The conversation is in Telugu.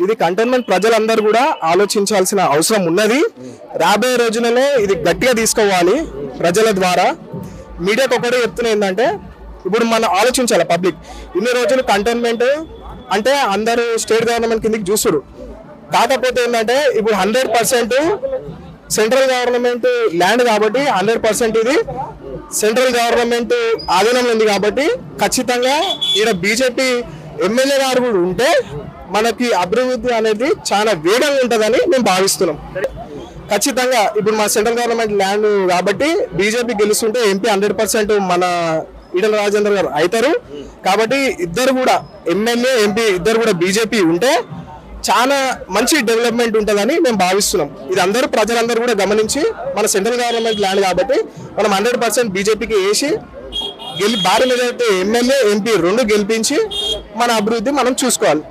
ఇది కంటోన్మెంట్ ప్రజలందరూ కూడా ఆలోచించాల్సిన అవసరం ఉన్నది. రాబోయే రోజులలో ఇది గట్టిగా తీసుకోవాలి ప్రజల ద్వారా. మీడియాకు ఒకటే చెప్తున్నా ఏంటంటే, ఇప్పుడు మనం ఆలోచించాలి పబ్లిక్. ఇన్ని రోజులు కంటోన్మెంట్ అంటే అందరూ స్టేట్ గవర్నమెంట్ కిందకి చూస్తురు. కాకపోతే ఏంటంటే ఇప్పుడు 100% సెంట్రల్ గవర్నమెంట్ ల్యాండ్ కాబట్టి 100% ఇది సెంట్రల్ గవర్నమెంట్ ఆధీనంలో ఉంది కాబట్టి ఖచ్చితంగా ఈడ బీజేపీ ఎమ్మెల్యే గారు కూడా ఉంటే మనకి అభివృద్ధి అనేది చాలా వేగంగా ఉంటుందని మేము భావిస్తున్నాం. ఖచ్చితంగా ఇప్పుడు మా సెంట్రల్ గవర్నమెంట్ ల్యాండ్ కాబట్టి బీజేపీ గెలుస్తుంటే ఎంపీ 100% మన ఈటల రాజేందర్ గారు అవుతారు. కాబట్టి ఇద్దరు కూడా ఎమ్మెల్యే ఎంపీ ఇద్దరు కూడా బీజేపీ ఉంటే చాలా మంచి డెవలప్మెంట్ ఉంటుందని మేము భావిస్తున్నాం. ఇది అందరూ ప్రజలందరూ కూడా గమనించి మన సెంట్రల్ గవర్నమెంట్ ల్యాండ్ కాబట్టి మనం 100% బీజేపీకి వేసి భారీ మెజారిటీ ఎమ్మెల్యే ఎంపీ 2 గెలిపించి మన అభివృద్ధి మనం చూసుకోవాలి.